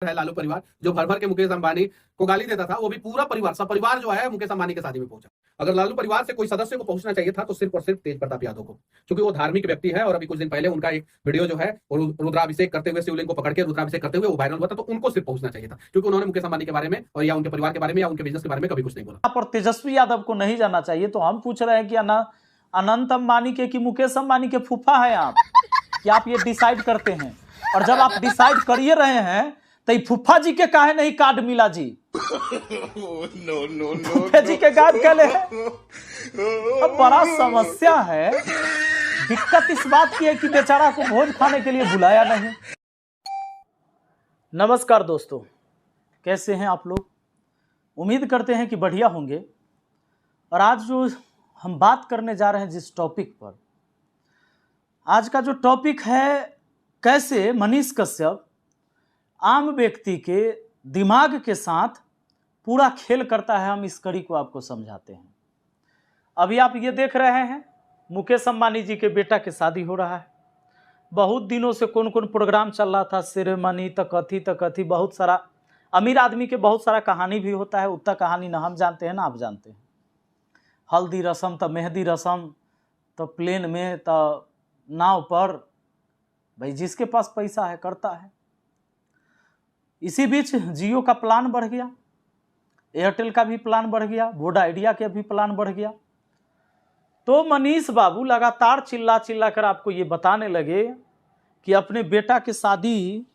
है लालू परिवार, जो भर भर के मुकेश अंबानी को गाली देता था, वो भी पूरा परिवार, सब परिवार जो है मुकेश अंबानी के शादी में पहुंचा। अगर लालू परिवार से कोई सदस्य को पहुंचना चाहिए था तो सिर्फ और सिर्फ तेज प्रताप यादव को, क्योंकि वो धार्मिक व्यक्ति है। और अभी कुछ दिन पहले उनका एक वीडियो जो है रुद्राभिषेक करते हुए, शिवलिंग को पकड़ के रुद्राभिषेक करते हुए वो वायरल हुआ था, तो उनको सिर्फ पहुंचना चाहिए था, क्योंकि उन्होंने मुकेश अंबानी के बारे में और या उनके परिवार के बारे में या उनके बिजनेस के बारे में कभी कुछ नहीं बोला। पर तेजस्वी यादव को नहीं जाना चाहिए, तो हम पूछ रहे हैं कि अनंत अंबानी के कि मुकेश अंबानी के फूफा है आप, कि आप ये डिसाइड करते हैं? और जब आप डिसाइड कर ही रहे हैं तो फूफा जी के काहे नहीं कार्ड मिला जी? फूफा जी के कार्ड कह ले। अब बड़ा समस्या है। दिक्कत इस बात की है कि बेचारा को भोज खाने के लिए बुलाया नहीं। नमस्कार दोस्तों, कैसे हैं आप लोग? उम्मीद करते हैं कि बढ़िया होंगे। और आज जो हम बात करने जा रहे हैं जिस टॉपिक पर, आज का जो टॉपिक है, कैसे मनीष कश्यप आम व्यक्ति के दिमाग के साथ पूरा खेल करता है, हम इस कड़ी को आपको समझाते हैं। अभी आप ये देख रहे हैं, मुकेश अंबानी जी के बेटा की शादी हो रहा है। बहुत दिनों से कौन कौन प्रोग्राम चल रहा था, सेरेमनी तक बहुत सारा, अमीर आदमी के बहुत सारा कहानी भी होता है। उतना कहानी ना हम जानते हैं ना आप जानते हैं। हल्दी रस्म तो मेहंदी रस्म तो प्लेन में तो नाव पर, भाई जिसके पास पैसा है करता है। इसी बीच जियो का प्लान बढ़ गया, एयरटेल का भी प्लान बढ़ गया, वोडा आइडिया का भी प्लान बढ़ गया। तो मनीष बाबू लगातार चिल्ला कर आपको ये बताने लगे कि अपने बेटा की शादी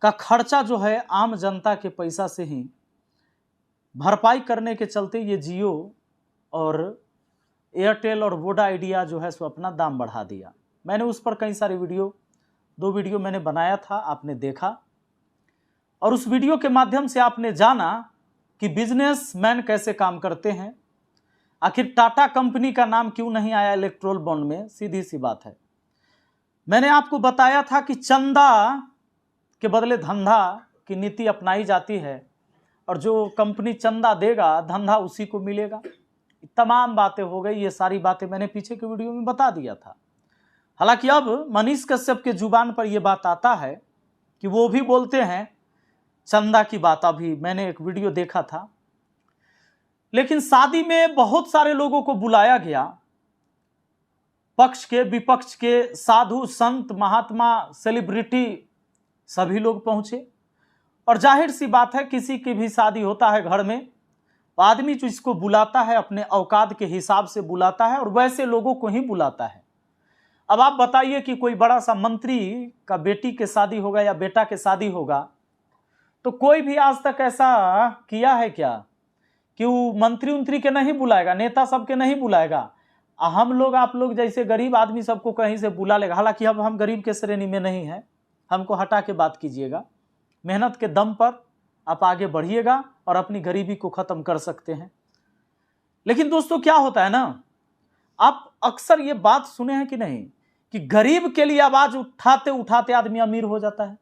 का खर्चा जो है आम जनता के पैसा से ही भरपाई करने के चलते ये जियो और एयरटेल और वोडा आइडिया जो है सो अपना दाम बढ़ा दिया। मैंने उस पर कई सारे दो वीडियो मैंने बनाया था, आपने देखा। और उस वीडियो के माध्यम से आपने जाना कि बिजनेसमैन कैसे काम करते हैं। आखिर टाटा कंपनी का नाम क्यों नहीं आया इलेक्ट्रोल बॉन्ड में, सीधी सी बात है। मैंने आपको बताया था कि चंदा के बदले धंधा की नीति अपनाई जाती है, और जो कंपनी चंदा देगा धंधा उसी को मिलेगा। तमाम बातें हो गई, ये सारी बातें मैंने पीछे के वीडियो में बता दिया था। हालांकि अब मनीष कश्यप के जुबान पर यह बात आता है कि वो भी बोलते हैं चंदा की बात। अभी मैंने एक वीडियो देखा था, लेकिन शादी में बहुत सारे लोगों को बुलाया गया, पक्ष के विपक्ष के, साधु संत महात्मा सेलिब्रिटी सभी लोग पहुंचे। और जाहिर सी बात है, किसी की भी शादी होता है घर में, आदमी जो इसको बुलाता है अपने औकात के हिसाब से बुलाता है और वैसे लोगों को ही बुलाता है। अब आप बताइए कि कोई बड़ा सा मंत्री का बेटी के शादी होगा या बेटा के शादी होगा, तो कोई भी आज तक ऐसा किया है क्या कि वो मंत्री के नहीं बुलाएगा, नेता सबके नहीं बुलाएगा? हम लोग, आप लोग जैसे गरीब आदमी सबको कहीं से बुला लेगा। हालांकि अब हम गरीब के श्रेणी में नहीं है, हमको हटा के बात कीजिएगा। मेहनत के दम पर आप आगे बढ़िएगा और अपनी गरीबी को खत्म कर सकते हैं। लेकिन दोस्तों क्या होता है ना, आप अक्सर ये बात सुने हैं कि नहीं, कि गरीब के लिए आवाज उठाते उठाते आदमी अमीर हो जाता है।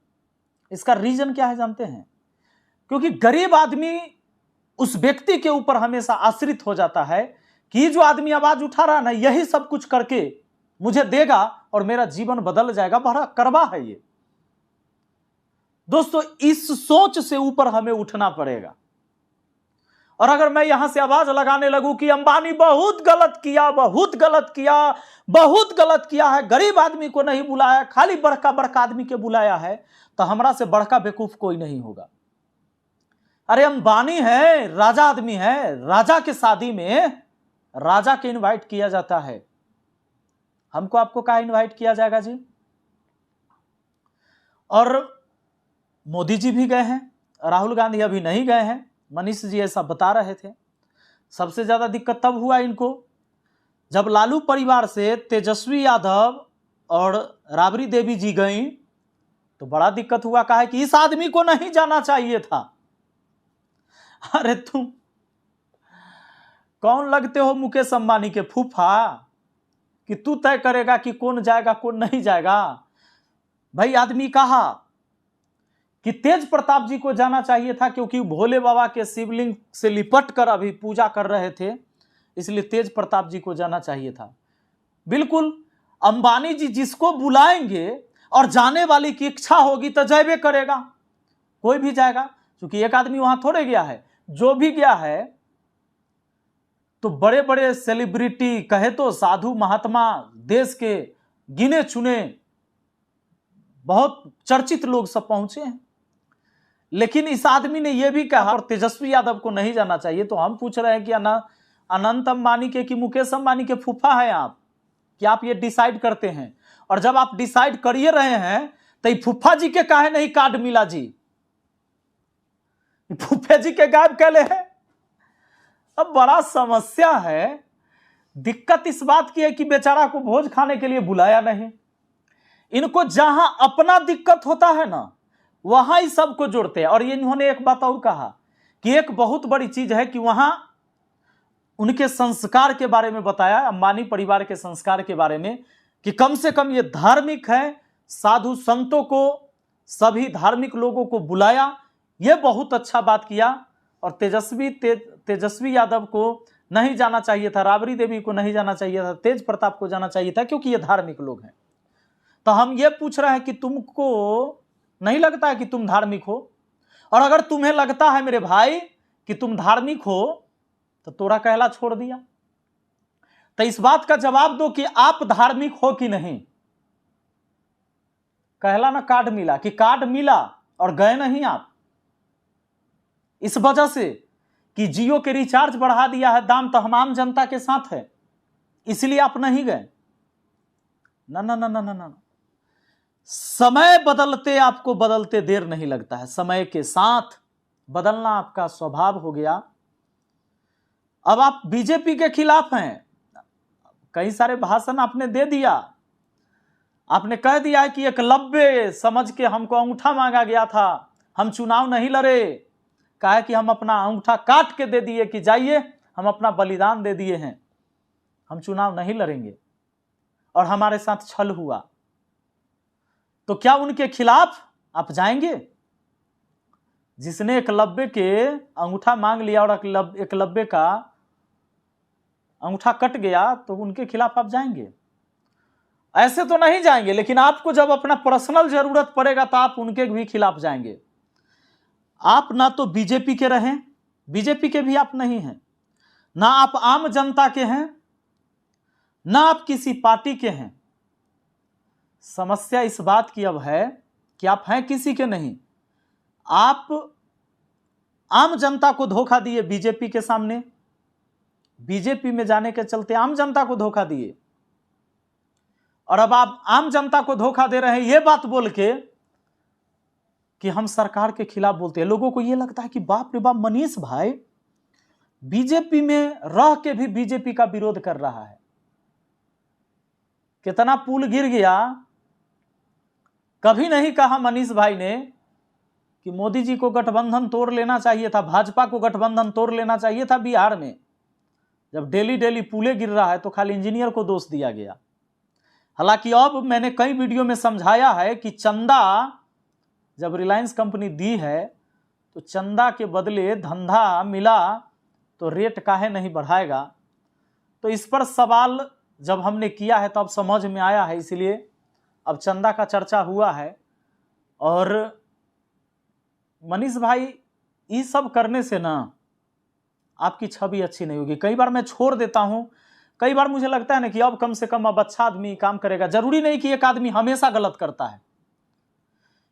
इसका रीजन क्या है जानते हैं? क्योंकि गरीब आदमी उस व्यक्ति के ऊपर हमेशा आश्रित हो जाता है कि जो आदमी आवाज उठा रहा है ना, यही सब कुछ करके मुझे देगा और मेरा जीवन बदल जाएगा। बड़ा करवा है ये दोस्तों। इस सोच से ऊपर हमें उठना पड़ेगा। और अगर मैं यहां से आवाज लगाने लगूं कि अंबानी बहुत गलत किया, बहुत गलत किया, बहुत गलत किया है, गरीब आदमी को नहीं बुलाया, खाली बड़का बड़का आदमी के बुलाया है, तो हमरा से बड़का बेवकूफ कोई नहीं होगा। अरे अंबानी है, राजा आदमी है, राजा के शादी में राजा के इनवाइट किया जाता है। हमको आपको कहाँ इनवाइट किया जाएगा जी? और मोदी जी भी गए हैं, राहुल गांधी अभी नहीं गए हैं। मनीष जी ऐसा बता रहे थे। सबसे ज्यादा दिक्कत तब हुआ इनको जब लालू परिवार से तेजस्वी यादव और राबड़ी देवी जी गई, तो बड़ा दिक्कत हुआ। कहा कि इस आदमी को नहीं जाना चाहिए था। अरे तुम कौन लगते हो मुकेश अंबानी के फूफा कि तू तय करेगा कि कौन जाएगा कौन नहीं जाएगा? भाई आदमी कहा कि तेज प्रताप जी को जाना चाहिए था, क्योंकि भोले बाबा के शिवलिंग से लिपट कर अभी पूजा कर रहे थे, इसलिए तेज प्रताप जी को जाना चाहिए था। बिल्कुल, अंबानी जी जिसको बुलाएंगे और जाने वाली की इच्छा होगी तो जयबे करेगा। कोई भी जाएगा, क्योंकि एक आदमी वहां थोड़े गया है, जो भी गया है तो बड़े बड़े सेलिब्रिटी, कहे तो साधु महात्मा, देश के गिने चुने बहुत चर्चित लोग सब पहुंचे हैं। लेकिन इस आदमी ने यह भी कहा और तेजस्वी यादव को नहीं जाना चाहिए। तो हम पूछ रहे हैं कि अनंत अंबानी के कि मुकेश अंबानी के फूफा हैं आप, कि आप ये डिसाइड करते हैं? और जब आप डिसाइड करिए रहे हैं तो फूफा जी के काहे नहीं कार्ड मिला जी? फूफे जी के गायब कैले हैं? अब बड़ा समस्या है। दिक्कत इस बात की है कि बेचारा को भोज खाने के लिए बुलाया नहीं। इनको जहां अपना दिक्कत होता है ना, वहां ही सबको जोड़ते हैं। और इन्होंने एक बात और कहा कि एक बहुत बड़ी चीज है कि वहां उनके संस्कार के बारे में बताया, अंबानी परिवार के संस्कार के बारे में, कि कम से कम ये धार्मिक है, साधु संतों को, सभी धार्मिक लोगों को बुलाया। ये बहुत अच्छा बात किया। और तेजस्वी यादव को नहीं जाना चाहिए था, राबड़ी देवी को नहीं जाना चाहिए था, तेज प्रताप को जाना चाहिए था, क्योंकि ये धार्मिक लोग हैं। तो हम ये पूछ रहे हैं कि तुमको नहीं लगता है कि तुम धार्मिक हो? और अगर तुम्हें लगता है मेरे भाई कि तुम धार्मिक हो तो तोरा कहला छोड़ दिया। तो इस बात का जवाब दो कि आप धार्मिक हो कि नहीं। कहला ना कार्ड मिला, कि कार्ड मिला और गए नहीं आप, इस वजह से कि जियो के रिचार्ज बढ़ा दिया है दाम, तो हम आम जनता के साथ है, इसलिए आप नहीं गए। ना ना ना ना ना ना, समय बदलते आपको बदलते देर नहीं लगता है, समय के साथ बदलना आपका स्वभाव हो गया। अब आप बीजेपी के खिलाफ हैं, कई सारे भाषण आपने दे दिया, आपने कह दिया है कि एकलव्य समझ के हमको अंगूठा मांगा गया था, हम चुनाव नहीं लड़े, कहा कि हम अपना अंगूठा काट के दे दिए कि जाइए, हम अपना बलिदान दे दिए हैं, हम चुनाव नहीं लड़ेंगे, और हमारे साथ छल हुआ। तो क्या उनके खिलाफ आप जाएंगे? जिसने एकलव्य के अंगूठा मांग लिया और एकलव्य का अंगूठा कट गया, तो उनके खिलाफ आप जाएंगे? ऐसे तो नहीं जाएंगे, लेकिन आपको जब अपना पर्सनल जरूरत पड़ेगा तो आप उनके भी खिलाफ जाएंगे। आप ना तो बीजेपी के रहें, बीजेपी के भी आप नहीं हैं, ना आप आम जनता के हैं, ना आप किसी पार्टी के हैं। समस्या इस बात की अब है कि आप हैं किसी के नहीं। आप आम जनता को धोखा दिए बीजेपी के सामने, बीजेपी में जाने के चलते आम जनता को धोखा दिए, और अब आप आम जनता को धोखा दे रहे हैं ये बात बोल के कि हम सरकार के खिलाफ बोलते हैं। लोगों को ये लगता है कि बाप रे बाप, मनीष भाई बीजेपी में रह के भी बीजेपी का विरोध कर रहा है। कितना पुल गिर गया। कभी नहीं कहा मनीष भाई ने कि मोदी जी को गठबंधन तोड़ लेना चाहिए था, भाजपा को गठबंधन तोड़ लेना चाहिए था बिहार में। जब डेली डेली पुले गिर रहा है तो खाली इंजीनियर को दोष दिया गया। हालांकि अब मैंने कई वीडियो में समझाया है कि चंदा जब रिलायंस कंपनी दी है तो चंदा के बदले धंधा मिला तो रेट काहे नहीं बढ़ाएगा। तो इस पर सवाल जब हमने किया है तो अब समझ में आया है, इसलिए अब चंदा का चर्चा हुआ है। और मनीष भाई, ये सब करने से ना आपकी छवि अच्छी नहीं होगी। कई बार मैं छोड़ देता हूं, कई बार मुझे लगता है ना कि अब कम से कम अब अच्छा आदमी काम करेगा। जरूरी नहीं कि एक आदमी हमेशा गलत करता है,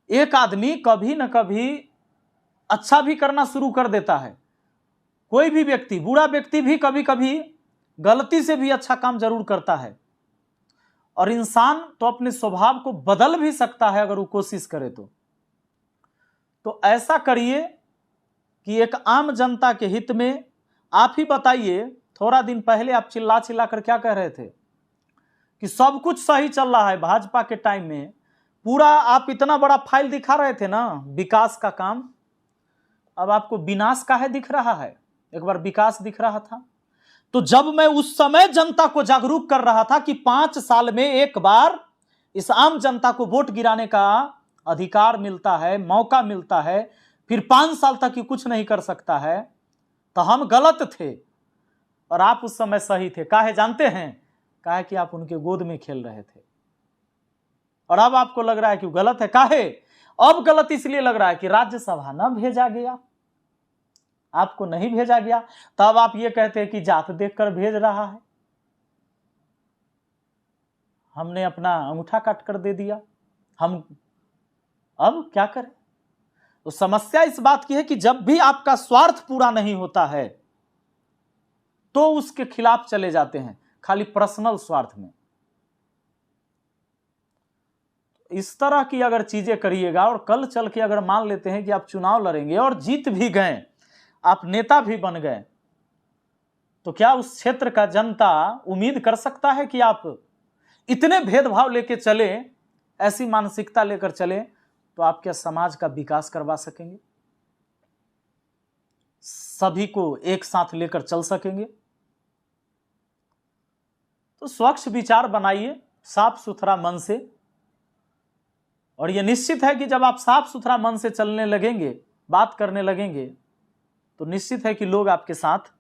एक आदमी कभी न कभी अच्छा भी करना शुरू कर देता है। कोई भी व्यक्ति, बुरा व्यक्ति भी कभी कभी गलती से भी अच्छा काम जरूर करता है। और इंसान तो अपने स्वभाव को बदल भी सकता है अगर वो कोशिश करे तो ऐसा करिए कि एक आम जनता के हित में। आप ही बताइए, थोड़ा दिन पहले आप चिल्ला चिल्ला कर क्या कह रहे थे कि सब कुछ सही चल रहा है भाजपा के टाइम में। पूरा आप इतना बड़ा फाइल दिखा रहे थे ना विकास का काम, अब आपको विनाश का है दिख रहा है। एक बार विकास दिख रहा था। तो जब मैं उस समय जनता को जागरूक कर रहा था कि 5 साल में एक बार इस आम जनता को वोट गिराने का अधिकार मिलता है, मौका मिलता है, फिर 5 साल तक ही कुछ नहीं कर सकता है, तो हम गलत थे और आप उस समय सही थे। काहे जानते हैं? काहे कि आप उनके गोद में खेल रहे थे। और अब आपको लग रहा है कि वो गलत है। काहे? अब गलत इसलिए लग रहा है कि राज्यसभा न भेजा गया, आपको नहीं भेजा गया, तब आप ये कहते हैं कि जात देखकर भेज रहा है, हमने अपना अंगूठा काट कर दे दिया, हम अब क्या करें। तो समस्या इस बात की है कि जब भी आपका स्वार्थ पूरा नहीं होता है तो उसके खिलाफ चले जाते हैं, खाली पर्सनल स्वार्थ में। इस तरह की अगर चीजें करिएगा और कल चल के अगर मान लेते हैं कि आप चुनाव लड़ेंगे और जीत भी गए, आप नेता भी बन गए, तो क्या उस क्षेत्र का जनता उम्मीद कर सकता है कि आप इतने भेदभाव लेके चले, ऐसी मानसिकता लेकर चले, तो आप क्या समाज का विकास करवा सकेंगे? सभी को एक साथ लेकर चल सकेंगे? तो स्वच्छ विचार बनाइए साफ सुथरा मन से, और यह निश्चित है कि जब आप साफ सुथरा मन से चलने लगेंगे, बात करने लगेंगे, तो निश्चित है कि लोग आपके साथ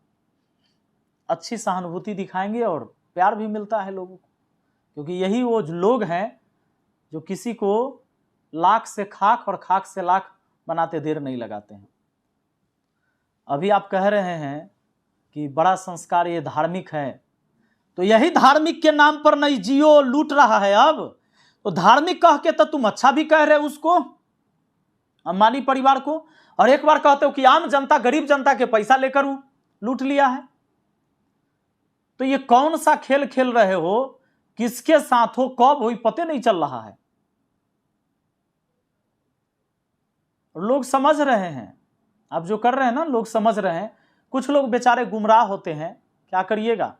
अच्छी सहानुभूति दिखाएंगे और प्यार भी मिलता है लोगों को, क्योंकि यही वो लोग हैं जो किसी को लाख से खाक और खाक से लाख बनाते देर नहीं लगाते हैं। अभी आप कह रहे हैं कि बड़ा संस्कार ये धार्मिक है, तो यही धार्मिक के नाम पर नहीं जियो लूट रहा है अब, तो धार्मिक कह के तो तुम अच्छा भी कह रहे हो उसको, अंबानी परिवार को, और एक बार कहते हो कि आम जनता गरीब जनता के पैसा लेकर लूट लिया है। तो ये कौन सा खेल खेल रहे हो, किसके साथ हो, कब हो, पता नहीं चल रहा है। लोग समझ रहे हैं आप जो कर रहे हैं ना, लोग समझ रहे हैं। कुछ लोग बेचारे गुमराह होते हैं, क्या करिएगा,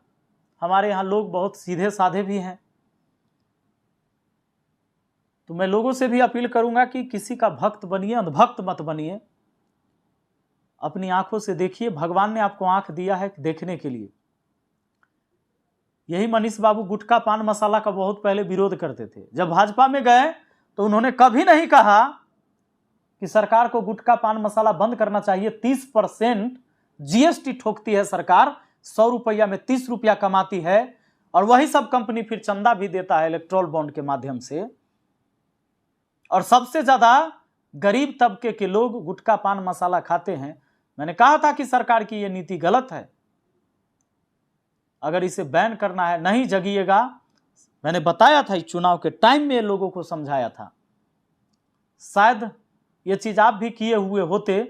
हमारे यहां लोग बहुत सीधे साधे भी हैं। तो मैं लोगों से भी अपील करूंगा कि किसी का भक्त बनिए, अंधभक्त मत बनिए, अपनी आंखों से देखिए। भगवान ने आपको आंख दिया है देखने के लिए। यही मनीष बाबू गुटखा पान मसाला का बहुत पहले विरोध करते थे, जब भाजपा में गए तो उन्होंने कभी नहीं कहा कि सरकार को गुटखा पान मसाला बंद करना चाहिए। 30% जीएसटी ठोकती है सरकार, 100 रुपया में 30 रुपया कमाती है, और वही सब कंपनी फिर चंदा भी देता है इलेक्ट्रोल बॉन्ड के माध्यम से, और सबसे ज्यादा गरीब तबके के लोग गुटखा पान मसाला खाते हैं। मैंने कहा था कि सरकार की यह नीति गलत है, अगर इसे बैन करना है, नहीं जगिएगा। मैंने बताया था इस चुनाव के टाइम में लोगों को समझाया था, शायद ये चीज आप भी किए हुए होते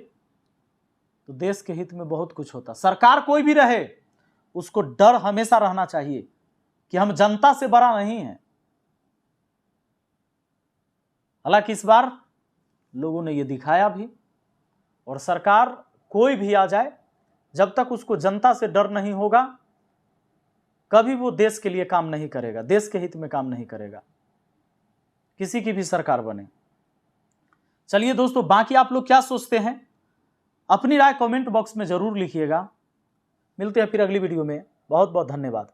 तो देश के हित में बहुत कुछ होता। सरकार कोई भी रहे, उसको डर हमेशा रहना चाहिए कि हम जनता से बड़ा नहीं हैं। हालांकि इस बार लोगों ने ये दिखाया भी, और सरकार कोई भी आ जाए, जब तक उसको जनता से डर नहीं होगा, कभी वो देश के लिए काम नहीं करेगा, देश के हित में काम नहीं करेगा, किसी की भी सरकार बने। चलिए दोस्तों, बाकी आप लोग क्या सोचते हैं, अपनी राय कमेंट बॉक्स में जरूर लिखिएगा। मिलते हैं फिर अगली वीडियो में। बहुत बहुत धन्यवाद।